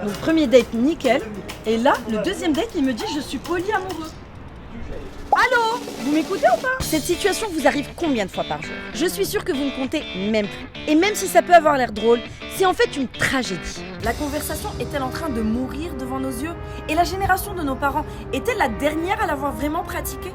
Donc premier date, nickel. Et là, le deuxième date, il me dit je suis polyamoureux. Allô? Vous m'écoutez ou pas? Cette situation vous arrive combien de fois par jour? Je suis sûre que vous ne comptez même plus. Et même si ça peut avoir l'air drôle, c'est en fait une tragédie. La conversation est-elle en train de mourir devant nos yeux? Et la génération de nos parents est-elle la dernière à l'avoir vraiment pratiquée?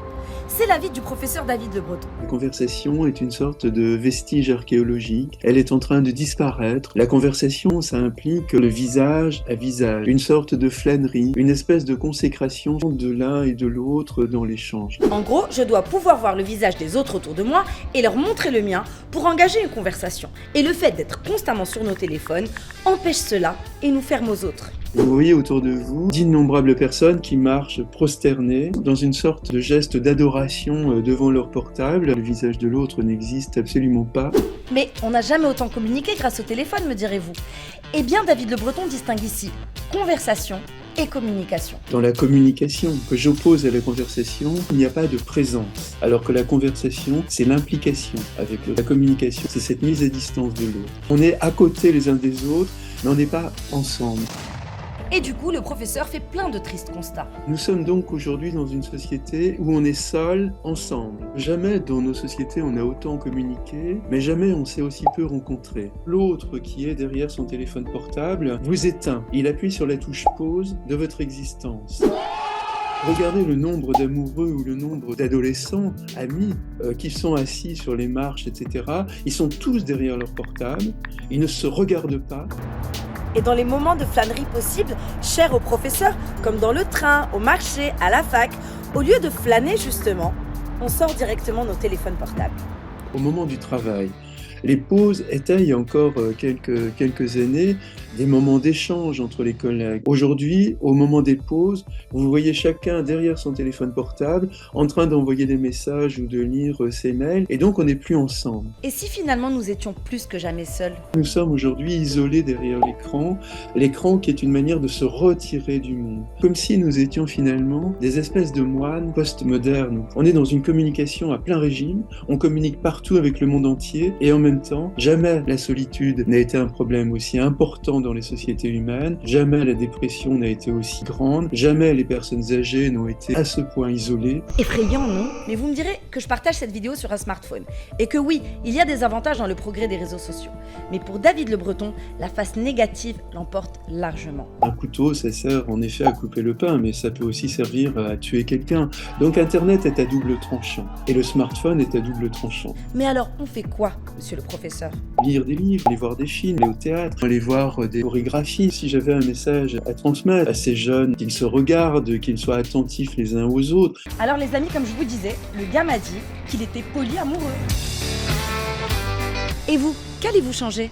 C'est l'avis du professeur David Le Breton. La conversation est une sorte de vestige archéologique. Elle est en train de disparaître. La conversation, ça implique le visage à visage, une sorte de flânerie, une espèce de consécration de l'un et de l'autre dans l'échange. En gros, je dois pouvoir voir le visage des autres autour de moi et leur montrer le mien pour engager une conversation. Et le fait d'être constamment sur nos téléphones empêche cela et nous ferme aux autres. Vous voyez autour de vous d'innombrables personnes qui marchent prosternées dans une sorte de geste d'adoration devant leur portable. Le visage de l'autre n'existe absolument pas. Mais on n'a jamais autant communiqué grâce au téléphone, me direz-vous. Eh bien, David Le Breton distingue ici conversation et communication. Dans la communication que j'oppose à la conversation, il n'y a pas de présence. Alors que la conversation, c'est l'implication avec l'autre. La communication, c'est cette mise à distance de l'autre. On est à côté les uns des autres, mais on n'est pas ensemble. Et du coup, le professeur fait plein de tristes constats. Nous sommes donc aujourd'hui dans une société où on est seul, ensemble. Jamais dans nos sociétés on a autant communiqué, mais jamais on s'est aussi peu rencontré. L'autre qui est derrière son téléphone portable vous éteint. Il appuie sur la touche pause de votre existence. Regardez le nombre d'amoureux ou le nombre d'adolescents, amis, qui sont assis sur les marches, etc. Ils sont tous derrière leur portable, ils ne se regardent pas. Et dans les moments de flânerie possibles, chers aux professeurs, comme dans le train, au marché, à la fac, au lieu de flâner justement, on sort directement nos téléphones portables. Au moment du travail, les pauses étaient il y a encore quelques années des moments d'échange entre les collègues. Aujourd'hui, au moment des pauses, vous voyez chacun derrière son téléphone portable en train d'envoyer des messages ou de lire ses mails et donc on n'est plus ensemble. Et si finalement nous étions plus que jamais seuls? Nous sommes aujourd'hui isolés derrière l'écran qui est une manière de se retirer du monde. Comme si nous étions finalement des espèces de moines post-modernes. On est dans une communication à plein régime, on communique partout avec le monde entier et en même temps, jamais la solitude n'a été un problème aussi important dans les sociétés humaines, jamais la dépression n'a été aussi grande, jamais les personnes âgées n'ont été à ce point isolées. Effrayant, non? Mais vous me direz que je partage cette vidéo sur un smartphone et que oui, il y a des avantages dans le progrès des réseaux sociaux. Mais pour David Le Breton, la face négative l'emporte largement. Un couteau, ça sert en effet à couper le pain, mais ça peut aussi servir à tuer quelqu'un. Donc Internet est à double tranchant et le smartphone est à double tranchant. Mais alors, on fait quoi, monsieur le professeur? Lire des livres, aller voir des films, aller au théâtre, aller voir des chorégraphies. Si j'avais un message à transmettre à ces jeunes, qu'ils se regardent, qu'ils soient attentifs les uns aux autres. Alors les amis, comme je vous disais, le gars m'a dit qu'il était polyamoureux. Et vous, qu'allez-vous changer?